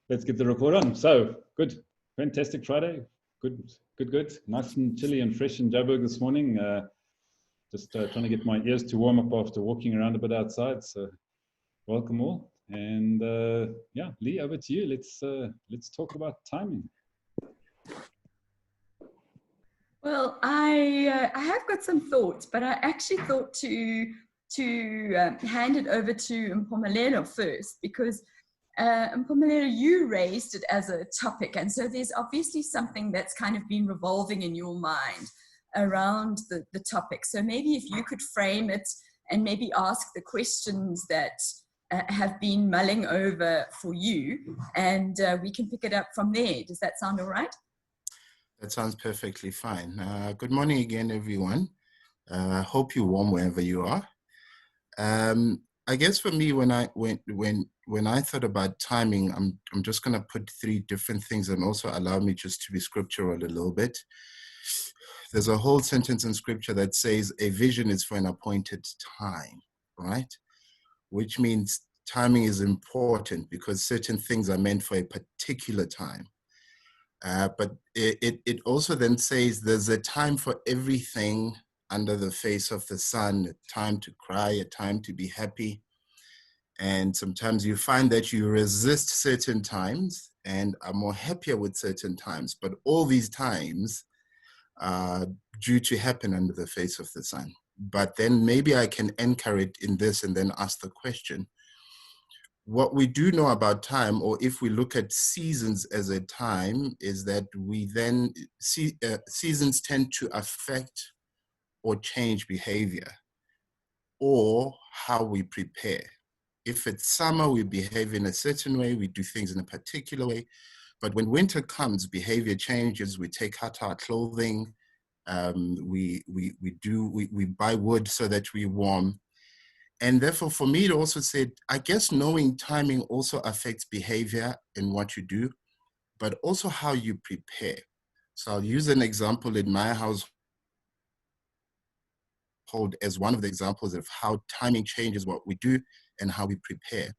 Let's get the record on. So, good. Fantastic Friday. Good. Nice and chilly and fresh in Joburg this morning. Just trying to get my ears to warm up after walking around a bit outside. So, welcome all. And yeah, Lee, over to you. Let's talk about timing. Well, I have got some thoughts, but I actually thought to hand it over to Mpumelelo first, because Mpumelelo, you raised it as a topic, and so there's obviously something that's kind of been revolving in your mind around the topic. So maybe if you could frame it and maybe ask the questions that have been mulling over for you, and we can pick it up from there. Does that sound all right? That sounds perfectly fine. Good morning again, everyone. Hope you're warm wherever you are. I guess for me, when I thought about timing, I'm just going to put three different things and also allow me just to be scriptural a little bit. There's a whole sentence in scripture that says a vision is for an appointed time, right? Which means timing is important because certain things are meant for a particular time. But it also then says there's a time for everything under the face of the sun, a time to cry, a time to be happy. And sometimes you find that you resist certain times and are more happier with certain times. But all these times are due to happen under the face of the sun. But then maybe I can anchor it in this and then ask the question. What we do know about time, or if we look at seasons as a time, is that we then see seasons tend to affect or change behavior or how we prepare. If it's summer, we behave in a certain way, we do things in a particular way. But when winter comes, behavior changes, we take out our clothing, we buy wood so that we're warm. And therefore, for me, it also said, I guess knowing timing also affects behavior in what you do, but also how you prepare. So I'll use an example in my household as one of the examples of how timing changes what we do and how we prepare.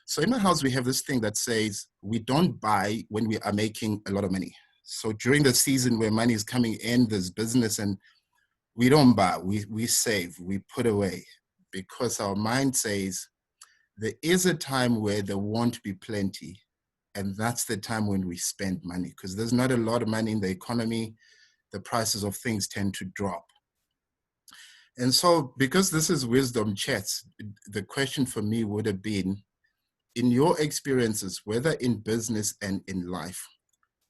So in my house, we have this thing that says we don't buy when we are making a lot of money. So during the season where money is coming in, there's business, and we don't buy, we save, we put away. Because our mind says there is a time where there won't be plenty, and that's the time when we spend money, because there's not a lot of money in the economy. The prices of things tend to drop. And so because this is Wisdom Chats, the question for me would have been, in your experiences, whether in business and in life,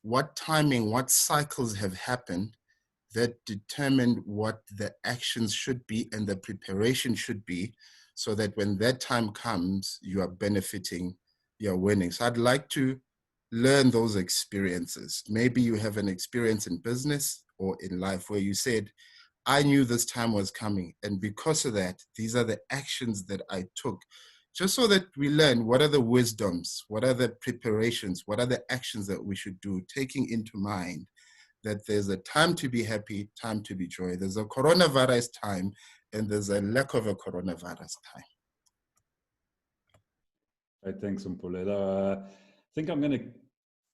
what timing, what cycles have happened that determine what the actions should be and the preparation should be, so that when that time comes, you are benefiting, you're winning. So I'd like to learn those experiences. Maybe you have an experience in business or in life where you said, I knew this time was coming, and because of that, these are the actions that I took, just so that we learn what are the wisdoms, what are the preparations, what are the actions that we should do, taking into mind that there's a time to be happy, time to be joy. There's a coronavirus time, and there's a lack of a coronavirus time. Right, thanks, Mpumelelo. I think I'm going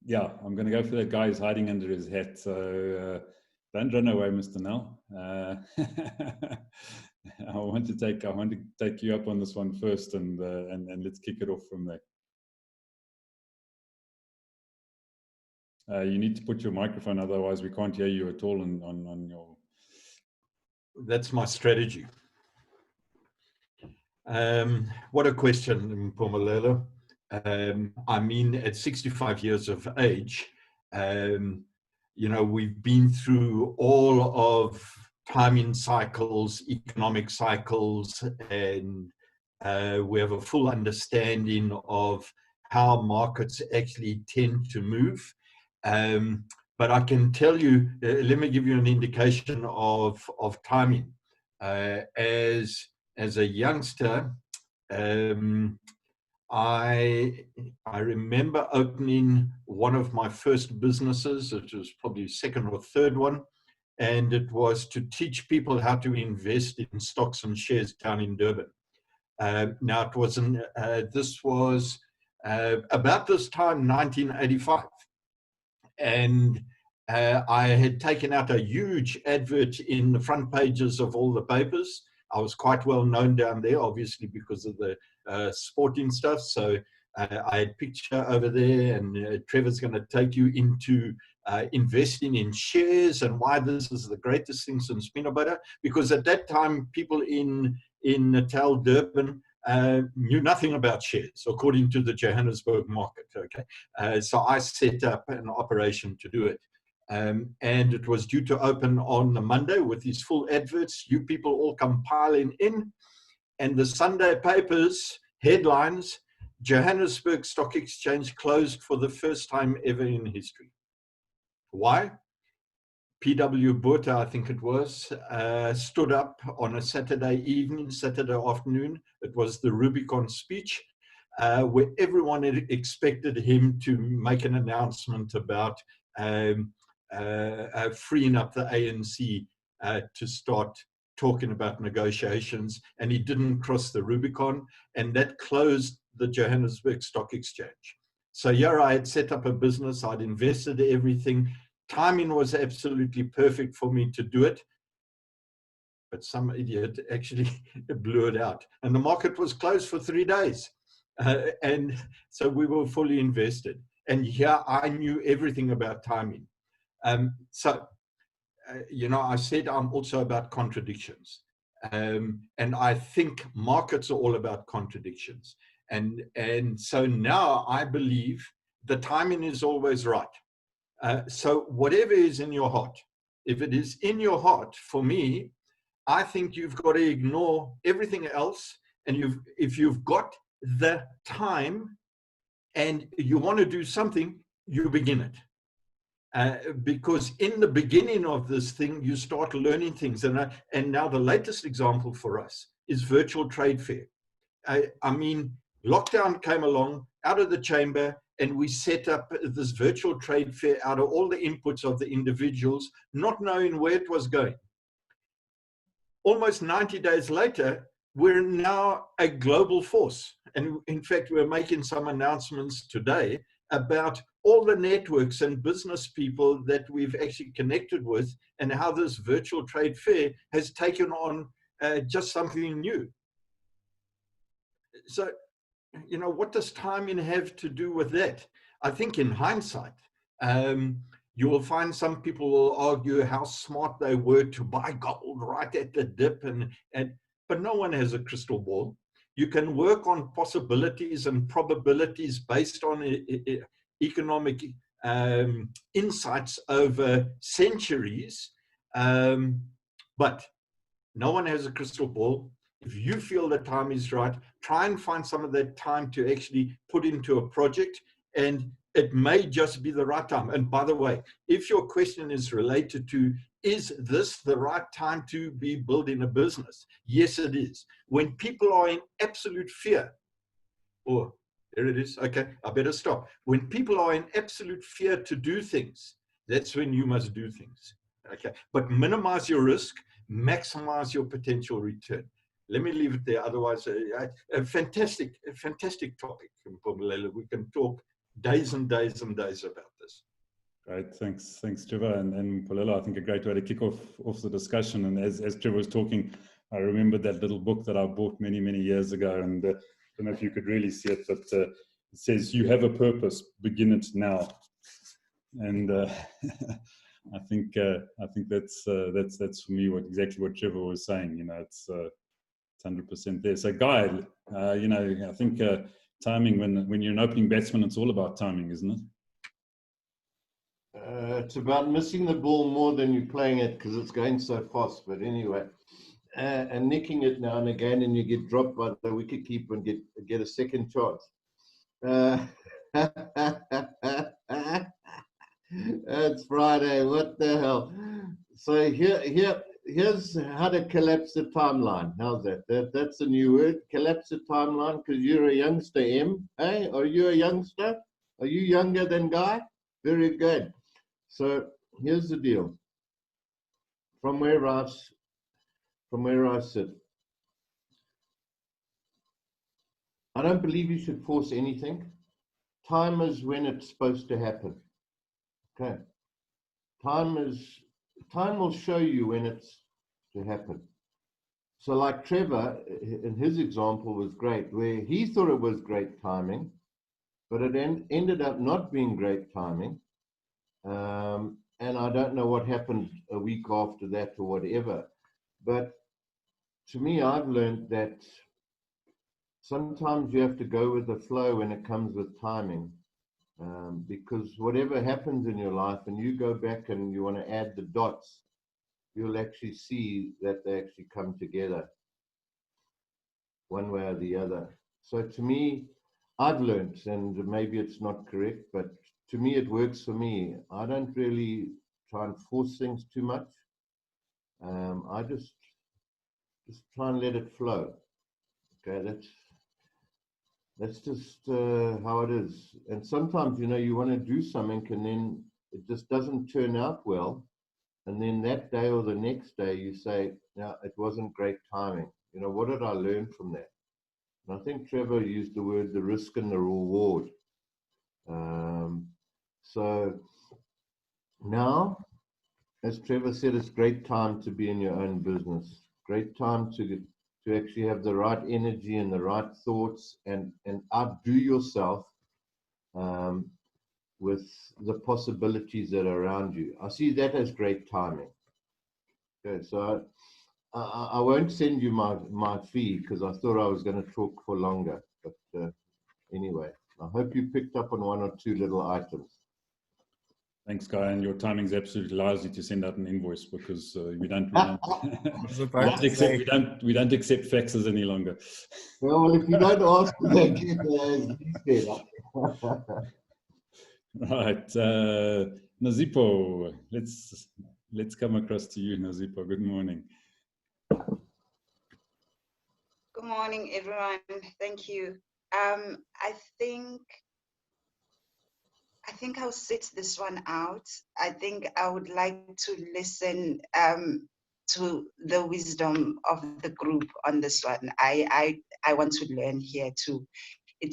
to go for that guy who's hiding under his hat. So don't run away, Mr. Nell. I want to take you up on this one first, and let's kick it off from there. You need to put your microphone, otherwise we can't hear you at all on your... That's my strategy. What a question, Mpumelelo. I mean, at 65 years of age, you know, we've been through all of timing cycles, economic cycles, and we have a full understanding of how markets actually tend to move. But I can tell you, let me give you an indication of timing. As a youngster, I remember opening one of my first businesses. It was probably second or third one, and it was to teach people how to invest in stocks and shares down in Durban. Now it wasn't. This was about this time, 1985. And I had taken out a huge advert in the front pages of all the papers. I was quite well known down there, obviously, because of the sporting stuff. So I had picture over there, and Trevor's going to take you into investing in shares and why this is the greatest thing since peanut butter. Because at that time, people in Natal, Durban, knew nothing about shares, according to the Johannesburg market. Okay, so I set up an operation to do it. And it was due to open on the Monday with these full adverts. You people all come piling in. And the Sunday papers, headlines, Johannesburg Stock Exchange closed for the first time ever in history. Why? P.W. Botha, I think it was, stood up on a Saturday evening, Saturday afternoon. It was the Rubicon speech, where everyone had expected him to make an announcement about freeing up the ANC to start talking about negotiations, and he didn't cross the Rubicon, and that closed the Johannesburg Stock Exchange. So here I had set up a business, I'd invested everything. Timing was absolutely perfect for me to do it, but some idiot actually blew it out, and the market was closed for 3 days. And so we were fully invested, and here I knew everything about timing. You know, I said I'm also about contradictions. And I think markets are all about contradictions. And so now I believe the timing is always right. So whatever is in your heart, if it is in your heart, for me, I think you've got to ignore everything else. And if you've got the time and you want to do something, you begin it. Because in the beginning of this thing, you start learning things. And now the latest example for us is virtual trade fair. I mean, lockdown came along out of the chamber, and we set up this virtual trade fair out of all the inputs of the individuals, not knowing where it was going. Almost 90 days later, we're now a global force. And in fact, we're making some announcements today about all the networks and business people that we've actually connected with, and how this virtual trade fair has taken on just something new. So, you know, what does timing have to do with that? I think in hindsight, you will find some people will argue how smart they were to buy gold right at the dip, but no one has a crystal ball. You can work on possibilities and probabilities based on economic insights over centuries, but no one has a crystal ball. If you feel the time is right, try and find some of that time to actually put into a project, and it may just be the right time. And by the way, if your question is related to, is this the right time to be building a business? Yes, it is. When people are in absolute fear, or there it is, okay, I better stop. When people are in absolute fear to do things, that's when you must do things, okay? But minimize your risk, maximize your potential return. Let me leave it there, otherwise, a fantastic topic. We can talk days and days and days about this. Great, thanks Trevor. And Mpolelo, I think a great way to kick off the discussion. And as Trevor was talking, I remember that little book that I bought many years ago, and I don't know if you could really see it, but it says, "You have a purpose, begin it now." And I think that's for me exactly what Trevor was saying. You know, it's 100% there. So Guy, you know, I think timing, when you're an opening batsman, it's all about timing, isn't it? It's about missing the ball more than you're playing it, because it's going so fast. But anyway, and nicking it now and again, and you get dropped by the wicketkeeper and get a second chance. It's Friday. What the hell? So here's how to collapse the timeline. How's that? That's a new word. Collapse the timeline, because you're a youngster, Em. Hey, are you a youngster? Are you younger than Guy? Very good. So here's the deal. From where I sit, I don't believe you should force anything. time is when it's supposed to happen. Okay. Time will show you when it's to happen. So like Trevor, in his example was great, where he thought it was great timing, but it ended up not being great timing. And I don't know what happened a week after that or whatever. But to me, I've learned that sometimes you have to go with the flow when it comes with timing. Because whatever happens in your life, and you go back and you want to add the dots, you'll actually see that they actually come together one way or the other. So to me, I've learned, and maybe it's not correct, but to me, it works for me. I don't really try and force things too much. I just try and let it flow. Okay, that's just how it is. And sometimes, you want to do something and then it just doesn't turn out well. And then that day or the next day, you say, no, it wasn't great timing. What did I learn from that? And I think Trevor used the word, the risk and the reward. So now, as Trevor said, it's great time to be in your own business. Great time to actually have the right energy and the right thoughts and outdo yourself with the possibilities that are around you. I see that as great timing. Okay, so I won't send you my fee because I thought I was going to talk for longer. But anyway, I hope you picked up on one or two little items. Thanks, Guy. And your timing's absolutely lousy to send out an invoice because we don't accept faxes any longer. Well, if you don't ask for that, as he said. Right, Nazipo, let's come across to you, Nazipo. Good morning. Good morning, everyone. Thank you. I think I'll sit this one out. I think I would like to listen to the wisdom of the group on this one. I want to learn here too.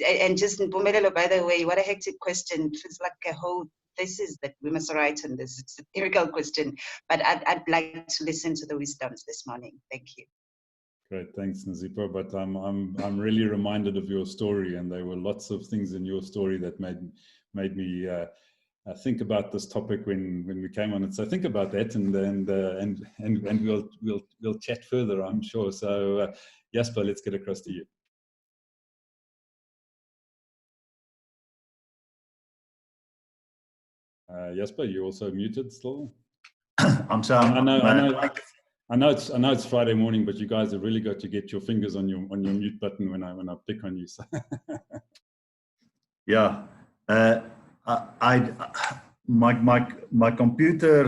And just Mpumelelo, by the way, what a hectic question. It feels like a whole thesis that we must write on this. It's a theoretical question, but I'd like to listen to the wisdoms this morning. Thank you. Great, thanks, Nazipo. But I'm really reminded of your story, and there were lots of things in your story that made me think about this topic when we came on it. So think about that, and we'll chat further, I'm sure. So Jasper, let's get across to you. Jasper, you also muted still? I'm sorry. I know it's Friday morning, but you guys have really got to get your fingers on your mute button when I pick on you. So. Yeah, my computer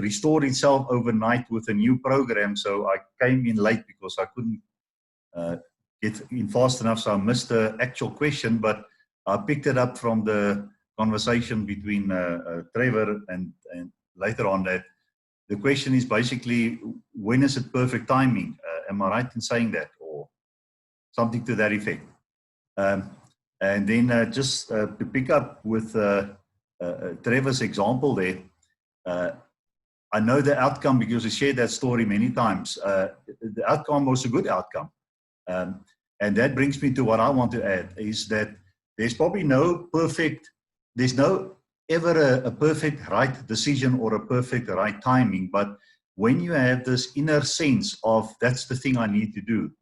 restored itself overnight with a new program, so I came in late because I couldn't get in fast enough, so I missed the actual question, but I picked it up from the conversation between Trevor and later on that the question is basically, when is it perfect timing? Am I right in saying that, or something to that effect? And then just to pick up with Trevor's example there, I know the outcome because I shared that story many times. The outcome was a good outcome. And that brings me to what I want to add, is that there's probably there's no ever a perfect right decision or a perfect right timing, but when you have this inner sense of that's the thing I need to do,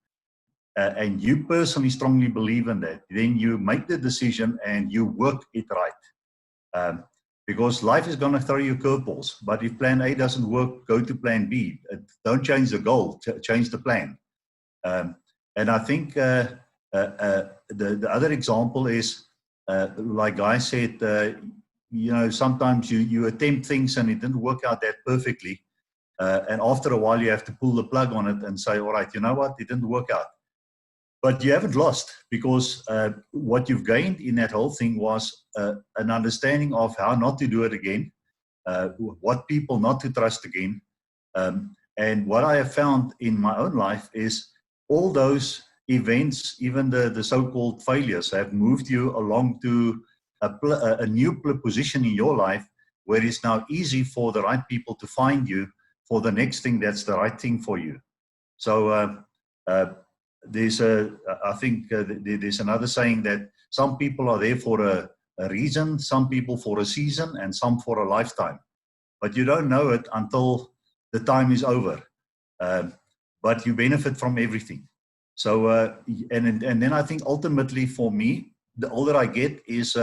and you personally strongly believe in that, then you make the decision and you work it right. Because life is going to throw you curveballs, but if plan A doesn't work, go to plan B. Don't change the goal, change the plan. And I think the other example is, like Guy said, sometimes you attempt things and it didn't work out that perfectly. And after a while, you have to pull the plug on it and say, all right, you know what, it didn't work out. But you haven't lost, because what you've gained in that whole thing was an understanding of how not to do it again, what people not to trust again. And what I have found in my own life is all those events, even the so-called failures, have moved you along to a new position in your life where it's now easy for the right people to find you for the next thing that's the right thing for you. So there's I think there's another saying that some people are there for a reason, some people for a season, and some for a lifetime. But you don't know it until the time is over. But you benefit from everything. So and then I think ultimately for me, the older I get is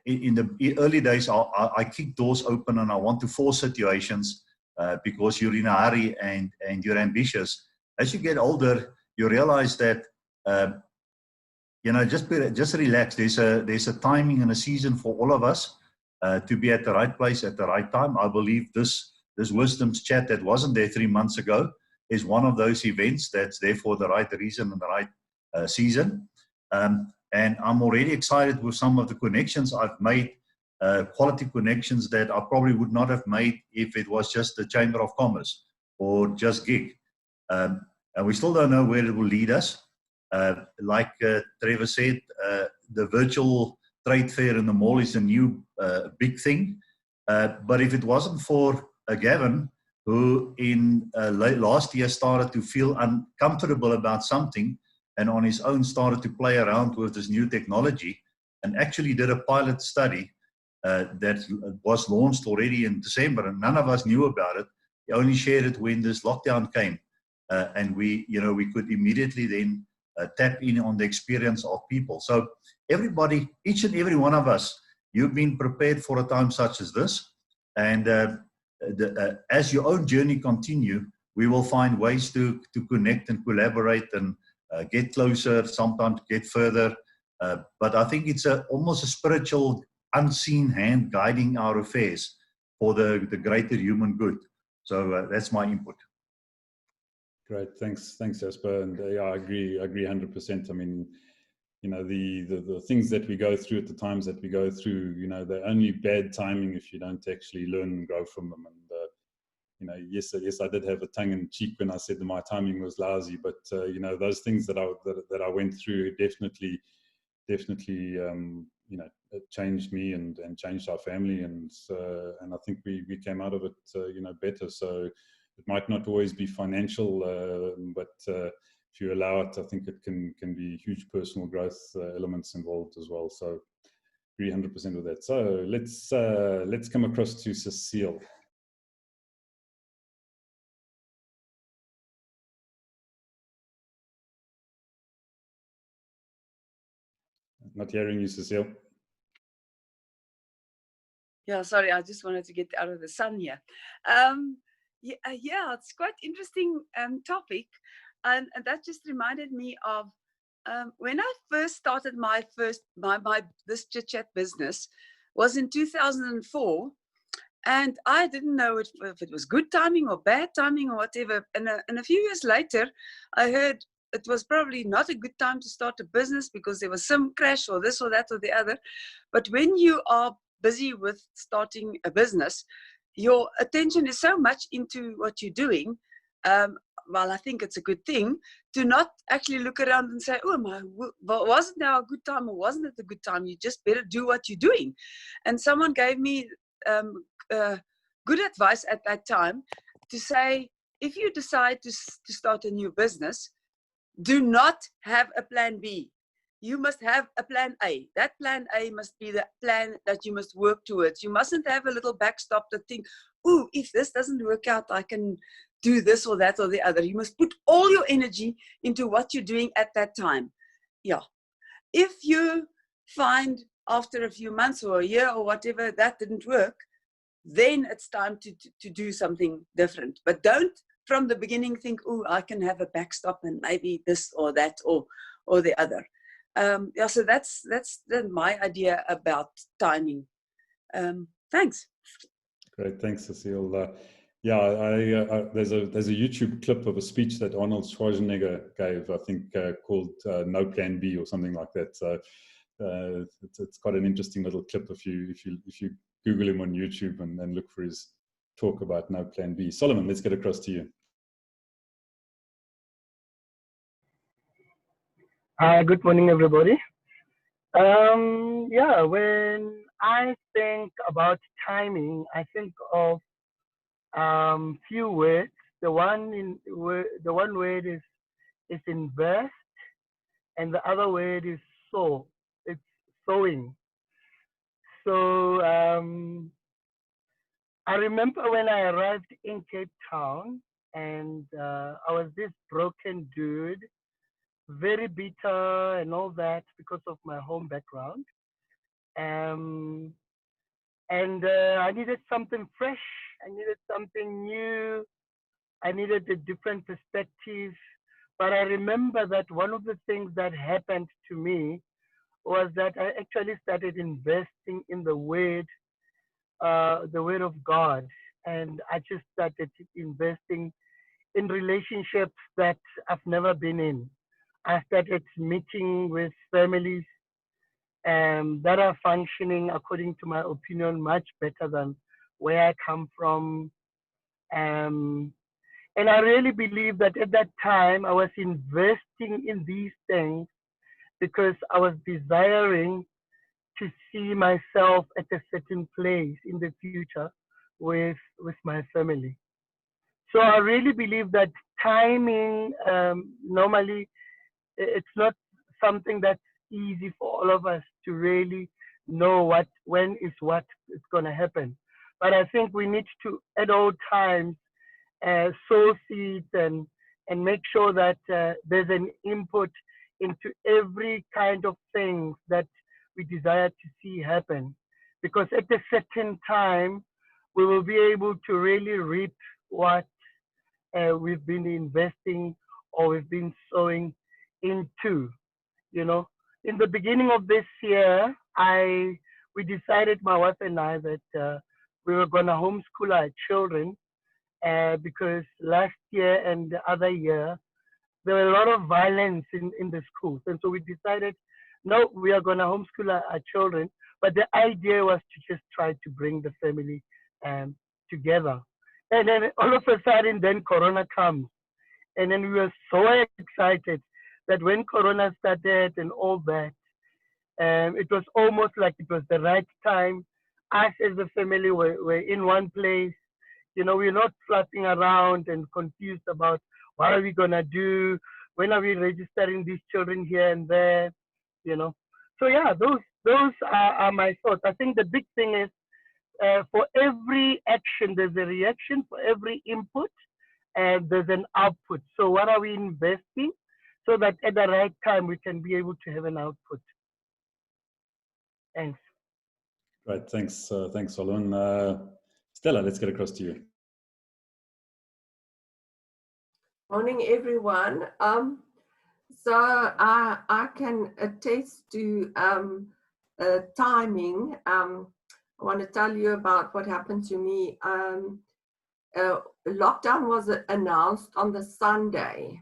in the early days I kick doors open and I want to force situations because you're in a hurry and you're ambitious. As you get older, you realize that you know, just relax. There's a timing and a season for all of us to be at the right place at the right time. I believe this Wisdom's Chat that wasn't there 3 months ago is one of those events that's there for the right reason and the right season. And I'm already excited with some of the connections I've made, quality connections that I probably would not have made if it was just the Chamber of Commerce or just gig. And we still don't know where it will lead us. Like Trevor said, the virtual trade fair in the mall is a new big thing. But if it wasn't for Gavin, who in late last year started to feel uncomfortable about something and on his own started to play around with this new technology and actually did a pilot study that was launched already in December, and none of us knew about it. He only shared it when this lockdown came. And we could immediately then tap in on the experience of people. So everybody, each and every one of us, you've been prepared for a time such as this. And as your own journey continue, we will find ways to connect and collaborate and get closer, sometimes get further. But I think it's almost a spiritual, unseen hand guiding our affairs for the greater human good. So that's my input. Great, thanks, Jasper. And yeah, I agree 100%. I mean, you know, the things that we go through at the times that we go through, you know, they're only bad timing if you don't actually learn and grow from them. And you know, yes, I did have a tongue in cheek when I said that my timing was lousy, but you know, those things that I went through definitely, you know, it changed me and changed our family, and I think we came out of it, you know, better. So it might not always be financial, but if you allow it, I think it can be huge personal growth elements involved as well. So agree 100% with that. So let's come across to Cecile. Not hearing you, Cecile. Yeah, sorry, I just wanted to get out of the sun here. Yeah, it's quite interesting topic, and that just reminded me of when I first started my this Chit Chat business was in 2004, and I didn't know if it was good timing or bad timing or whatever. And a few years later, I heard it was probably not a good time to start a business because there was some crash or this or that or the other. But when you are busy with starting a business, your attention is so much into what you're doing. Well, I think it's a good thing to not actually look around and say, oh, wasn't now a good time or wasn't it a good time? You just better do what you're doing. And someone gave me good advice at that time to say, if you decide to start a new business, do not have a plan B. You must have a plan A. That plan A must be the plan that you must work towards. You mustn't have a little backstop to think, oh, if this doesn't work out, I can do this or that or the other. You must put all your energy into what you're doing at that time. Yeah. If you find after a few months or a year or whatever that didn't work, then it's time to do something different. But don't from the beginning think, oh, I can have a backstop and maybe this or that or the other. Yeah, so that's my idea about timing. Thanks. Great, thanks, Cecile. Yeah, there's a YouTube clip of a speech that Arnold Schwarzenegger gave, I think, called "No Plan B" or something like that. So it's quite an interesting little clip if you Google him on YouTube and look for his talk about no plan B. Solomon, let's get across to you. Good morning, everybody. Yeah, when I think about timing, I think of few words. The one word is invest, and the other word is sow. It's sowing. So I remember when I arrived in Cape Town, and I was this broken dude, very bitter and all that because of my home background. Um, and I needed something fresh. I needed something new. I needed a different perspective. But I remember that one of the things that happened to me was that I actually started investing in the Word of God, and I just started investing in relationships that I've never been in. I started meeting with families that are functioning, according to my opinion, much better than where I come from. And I really believe that at that time I was investing in these things because I was desiring to see myself at a certain place in the future with my family. So I really believe that timing normally it's not something that's easy for all of us to really know when what is going to happen. But I think we need to at all times sow seeds and make sure that there's an input into every kind of things that we desire to see happen. Because at a certain time, we will be able to really reap what we've been investing or we've been sowing into. You know, in the beginning of this year, we decided, my wife and I, that we were going to homeschool our children because last year and the other year, there were a lot of violence in the schools. And so we decided, no, we are going to homeschool our children. But the idea was to just try to bring the family together. And then all of a sudden, then Corona comes. And then we were so excited that when Corona started and all that, it was almost like it was the right time. Us as a family were in one place. You know, we're not fluffing around and confused about what are we gonna do, when are we registering these children here and there, you know. So yeah, those are my thoughts. I think the big thing is for every action there's a reaction, for every input and there's an output. So what are we investing so that at the right time we can be able to have an output? Thanks. Right, thanks, thanks, Olun. Stella, let's get across to you. Morning, everyone. So I can attest to timing. I want to tell you about what happened to me. Lockdown was announced on the Sunday.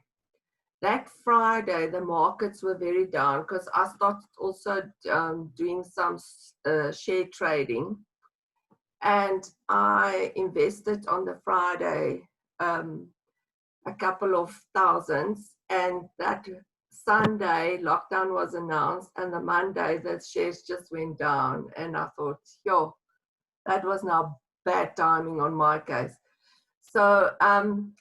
That Friday, the markets were very down because I started also doing some share trading. And I invested on the Friday a couple of thousands, and that Sunday lockdown was announced, and the Monday the shares just went down, and I thought, yo, that was now bad timing on my case. So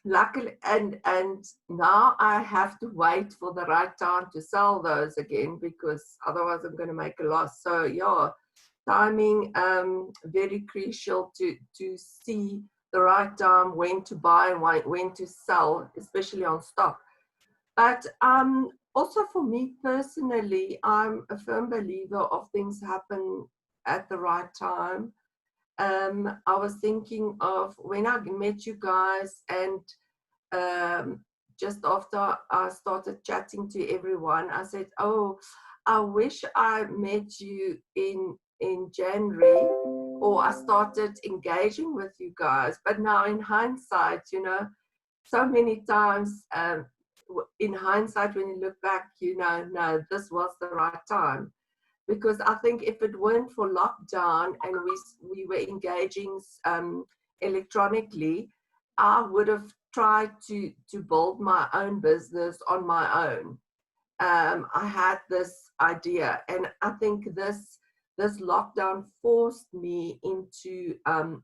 luckily, and now I have to wait for the right time to sell those again, because otherwise I'm going to make a loss. So yeah, timing very crucial to see the right time when to buy and when to sell, especially on stock. But also for me personally, I'm a firm believer of things happen at the right time. I was thinking of when I met you guys, and just after I started chatting to everyone, I said, oh, I wish I met you in January, or I started engaging with you guys. But now in hindsight, you know, so many times in hindsight, when you look back, you know, no, this was the right time. Because I think if it weren't for lockdown and we were engaging electronically, I would have tried to build my own business on my own. I had this idea, and I think this lockdown forced me into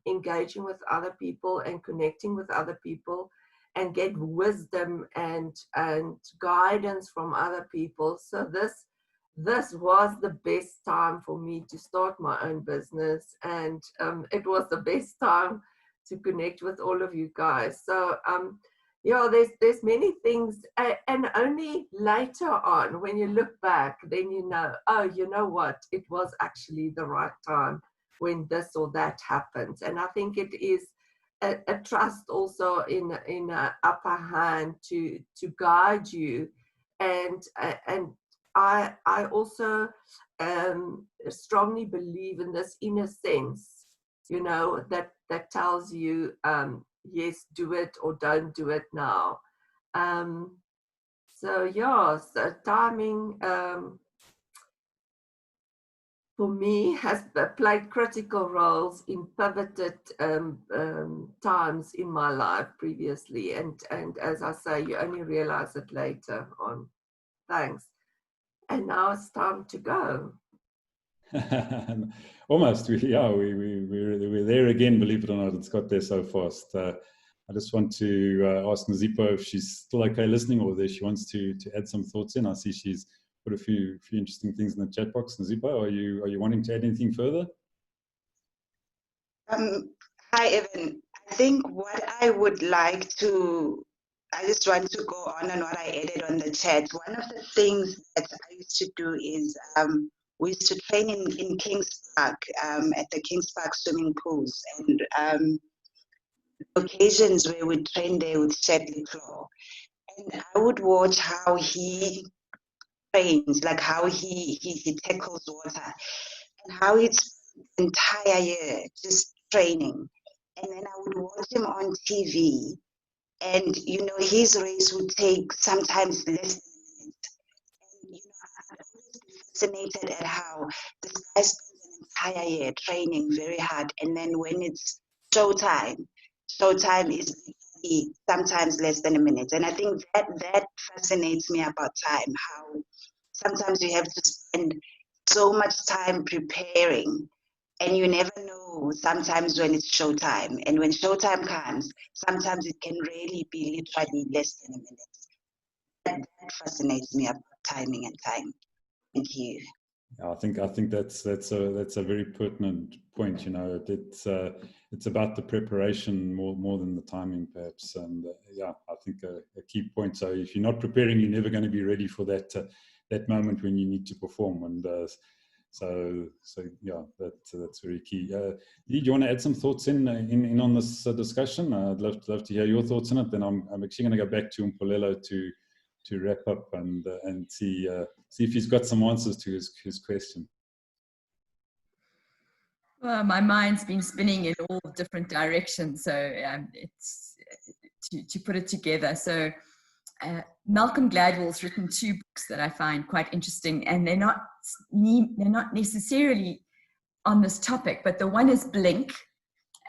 engaging with other people and connecting with other people, and get wisdom and guidance from other people. So this was the best time for me to start my own business, and it was the best time to connect with all of you guys. So yeah, there's many things, and only later on, when you look back, then you know, oh, you know what, it was actually the right time when this or that happens. And I think it is a trust also in a upper hand to guide you, and I also strongly believe in this inner sense, you know, that tells you yes, do it or don't do it now. So yeah, so timing for me has played critical roles in pivoted times in my life previously, and as I say, you only realize it later on. Thanks. And now it's time to go. Almost, we're there again, believe it or not. It's got there so fast. I just want to ask Nzipho if she's still okay listening, or whether she wants to add some thoughts in. I see she's put a few interesting things in the chat box. Nzipho, are you wanting to add anything further? Hi, Evan. I think what I would like to, I just want to go on what I added on the chat. One of the things that I used to do is we used to train in Kings Park, at the Kings Park swimming pools, and occasions where we train there with Shapley Claw. And I would watch how he trains, like how he tackles water, and how it's the entire year just training. And then I would watch him on TV, and you know, his race would take sometimes less than a minute. And you know, I'd always be fascinated at how this guy spends an entire year training very hard, and then when it's showtime is sometimes less than a minute. And I think that fascinates me about time, how sometimes you have to spend so much time preparing, and you never know sometimes when it's showtime. And when showtime comes, sometimes it can really be literally less than a minute. That fascinates me about timing and time. Thank you. I think that's a very pertinent point. You know, it's about the preparation more than the timing, perhaps. And yeah, I think a key point. So if you're not preparing, you're never going to be ready for that moment when you need to perform. And so yeah, that's very key. Lee, do you want to add some thoughts in on this discussion? I'd love to hear your thoughts on it. Then I'm actually going to go back to Mpolelo to wrap up and see if he's got some answers to his question. Well, my mind's been spinning in all different directions, so it's to put it together. So Malcolm Gladwell's written 2 books that I find quite interesting, and they're not necessarily on this topic, but the one is Blink.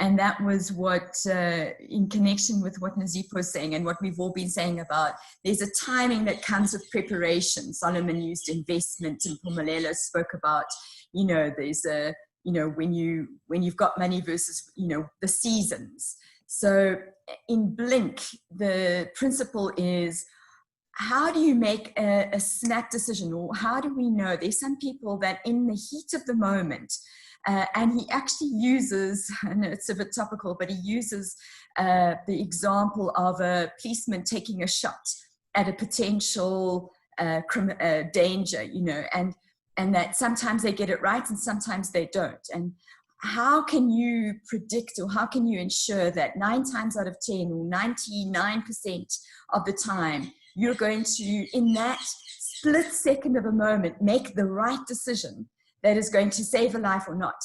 And that was what, in connection with what Nzipho was saying and what we've all been saying about, there's a timing that comes with preparation. Solomon used investment, and Mpumelelo spoke about, you know, there's a, you know, when you've got money versus, you know, the seasons. So in Blink, the principle is, how do you make a snap decision, or how do we know? There's some people that in the heat of the moment, and he actually uses, I know it's a bit topical, but he uses the example of a policeman taking a shot at a potential danger, you know, and that sometimes they get it right and sometimes they don't. And how can you predict, or how can you ensure that 9 times out of 10 or 99% of the time you're going to, in that split second of a moment, make the right decision that is going to save a life or not?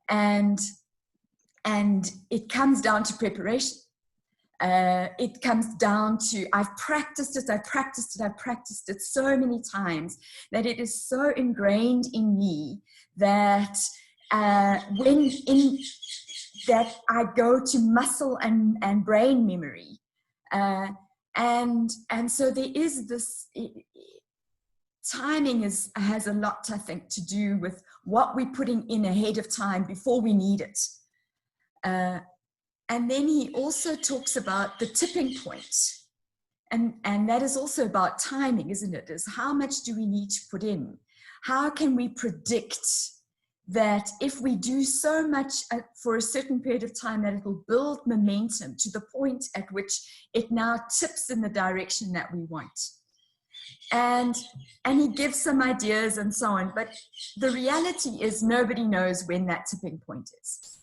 And it comes down to preparation. It comes down to, I've practiced it so many times that it is so ingrained in me that that I go to muscle and brain memory. And so there is this, timing has a lot, I think, to do with what we're putting in ahead of time before we need it. And then he also talks about the tipping point. And that is also about timing, isn't it? Is how much do we need to put in? How can we predict that if we do so much for a certain period of time that it will build momentum to the point at which it now tips in the direction that we want? And he gives some ideas and so on, but the reality is nobody knows when that tipping point is.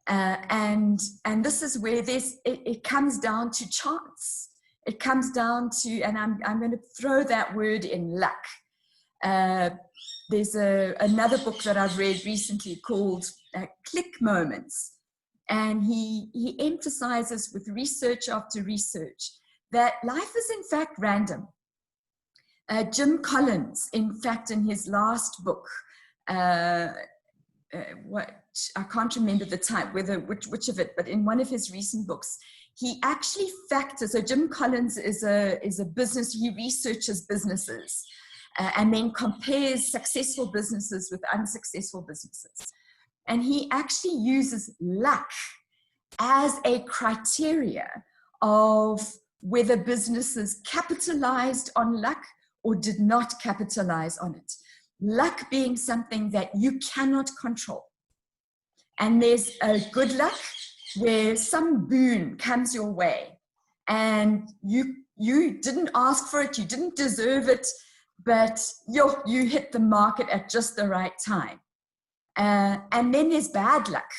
And this is where it comes down to chance. It comes down to, and I'm going to throw that word in, luck. There's another book that I've read recently called Click Moments. And he emphasizes with research after research that life is in fact random. Jim Collins, in fact, in his last book, what I can't remember the type, which of it, but in one of his recent books, he actually factors. So Jim Collins is a business. He researches businesses and then compares successful businesses with unsuccessful businesses, and he actually uses luck as a criteria of whether businesses capitalized on luck or did not capitalize on it. Luck being something that you cannot control. And there's a good luck where some boon comes your way and you didn't ask for it, you didn't deserve it, but you hit the market at just the right time. And then there's bad luck.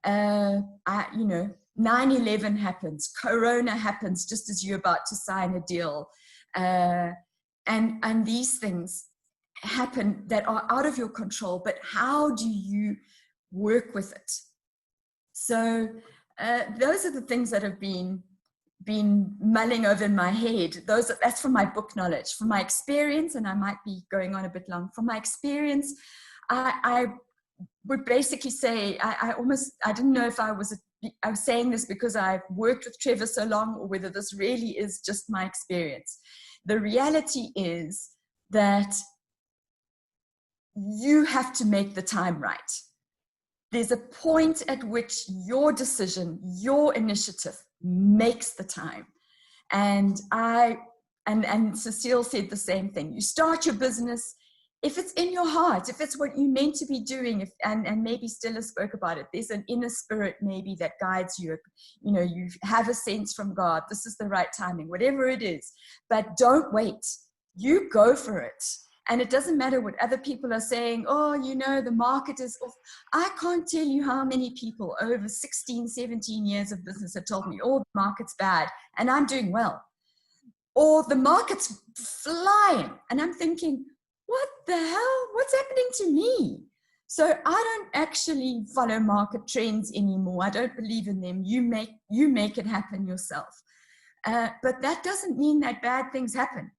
9/11 happens, Corona happens just as you're about to sign a deal. And these things happen that are out of your control, but how do you work with it? So those are the things that have been mulling over in my head. That's from my book knowledge, from my experience, and I might be going on a bit long. From my experience, I would basically say I didn't know if I was saying this because I've worked with Trevor so long or whether this really is just my experience. The reality is that you have to make the time right. There's a point at which your decision, your initiative makes the time. And Cecile said the same thing. You start your business, if it's in your heart, if it's what you're meant to be doing, and maybe Stella spoke about it, there's an inner spirit maybe that guides you. You have a sense from God, this is the right timing, whatever it is. But don't wait. You go for it. And it doesn't matter what other people are saying. Oh, the market is off. I can't tell you how many people over 16, 17 years of business have told me, oh, the market's bad and I'm doing well. Or the market's flying. And I'm thinking, what the hell? What's happening to me? So I don't actually follow market trends anymore. I don't believe in them. You make it happen yourself. But that doesn't mean that bad things happen.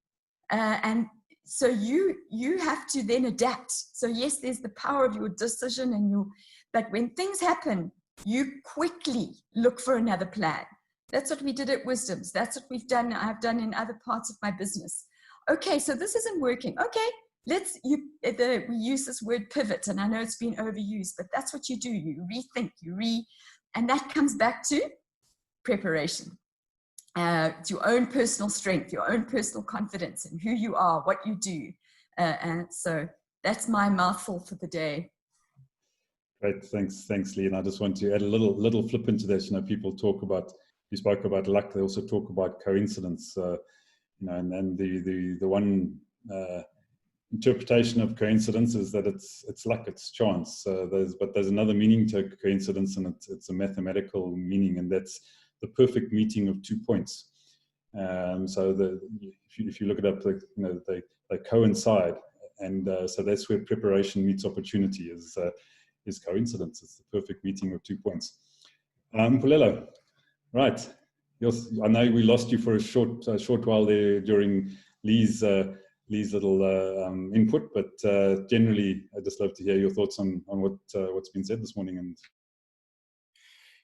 And so you have to then adapt. So yes, there's the power of your decision but when things happen, you quickly look for another plan. That's what we did at Wisdoms. That's what I've done in other parts of my business. Okay, so this isn't working. Okay, we use this word pivot, and I know it's been overused, but that's what you do. You rethink, and that comes back to preparation. It's your own personal strength, your own personal confidence in who you are, what you do. And so that's my mouthful for the day. Great, thanks, Lee. And I just want to add a little flip into this. People you spoke about luck. They also talk about coincidence. And the one interpretation of coincidence is that it's luck, it's chance. But there's another meaning to coincidence, and it's a mathematical meaning, and that's the perfect meeting of 2 points. So if you look it up, they coincide, and so that's where preparation meets opportunity is coincidence. It's the perfect meeting of 2 points. Polelo, right? I know we lost you for a short while there during Lee's little input, but generally, I'd just love to hear your thoughts on what's been said this morning. And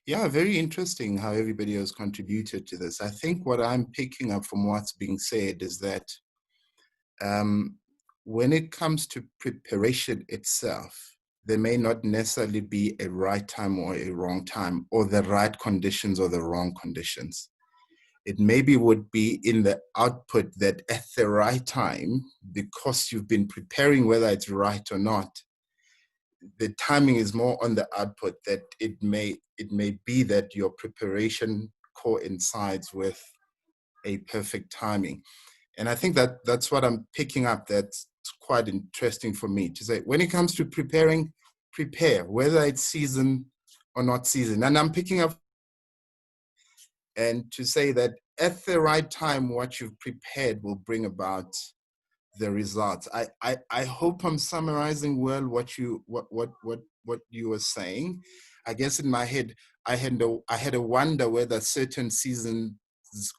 yeah, very interesting how everybody has contributed to this. I think what I'm picking up from what's being said is that when it comes to preparation itself, there may not necessarily be a right time or a wrong time, or the right conditions or the wrong conditions. It maybe would be in the output that at the right time, because you've been preparing, whether it's right or not, the timing is more on the output, that it may be that your preparation coincides with a perfect timing. And I think that that's what I'm picking up. That's quite interesting for me to say. When it comes to preparing, prepare, whether it's season or not season. And I'm picking up and to say that at the right time, what you've prepared will bring about the results. I hope I'm summarizing well what you were saying. I guess in my head, I had a wonder whether certain seasons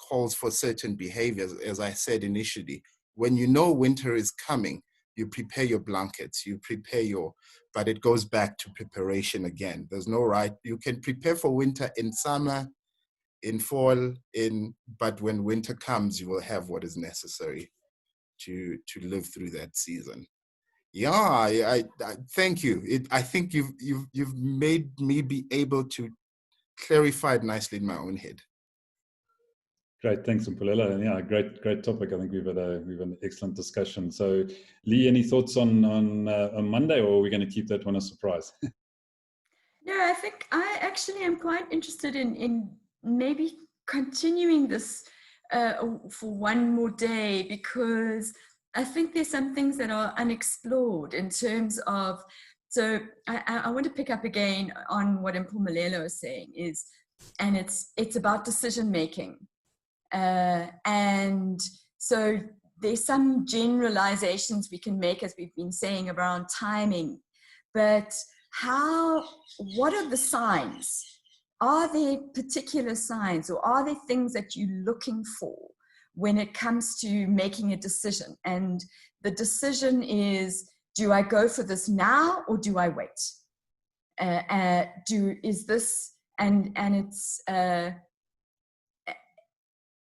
calls for certain behaviors. As I said initially, when you know winter is coming, you prepare your blankets, you prepare but it goes back to preparation again. There's no right. You can prepare for winter in summer, in fall, but when winter comes, you will have what is necessary to live through that season. Yeah, I thank you. I think you've made me be able to clarify it nicely in my own head. Great, thanks, Mpulela. And yeah, great topic. I think we've had an excellent discussion. So, Lee, any thoughts on Monday, or are we going to keep that one a surprise? No, I think I actually am quite interested in maybe continuing this for one more day, because I think there's some things that are unexplored in terms of, so I want to pick up again on what Mpumelelo is saying and it's about decision making. And so there's some generalizations we can make, as we've been saying, around timing, but what are the signs? Are there particular signs, or are there things that you're looking for when it comes to making a decision? And the decision is, do I go for this now, or do I wait?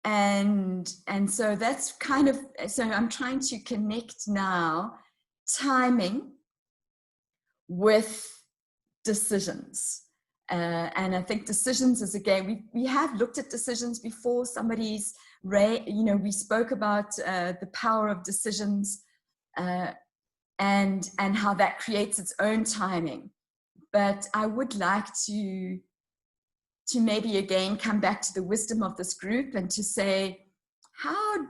And so that's kind of, so I'm trying to connect now timing with decisions. And I think decisions is, again, we have looked at decisions before. We spoke about the power of decisions and how that creates its own timing. But I would like to maybe again come back to the wisdom of this group and to say, how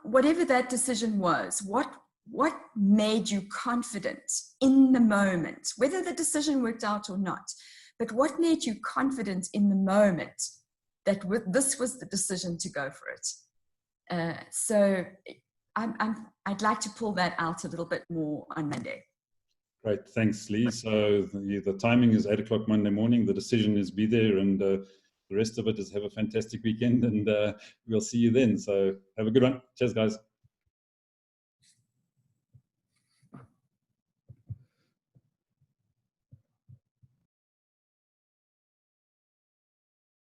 whatever that decision was, what made you confident in the moment, whether the decision worked out or not, but what made you confident in the moment that this was the decision to go for it? So I'd like to pull that out a little bit more on Monday. Great, thanks, Lee. So the timing is 8 o'clock Monday morning. The decision is be there, and the rest of it is have a fantastic weekend, and we'll see you then. So have a good one. Cheers, guys.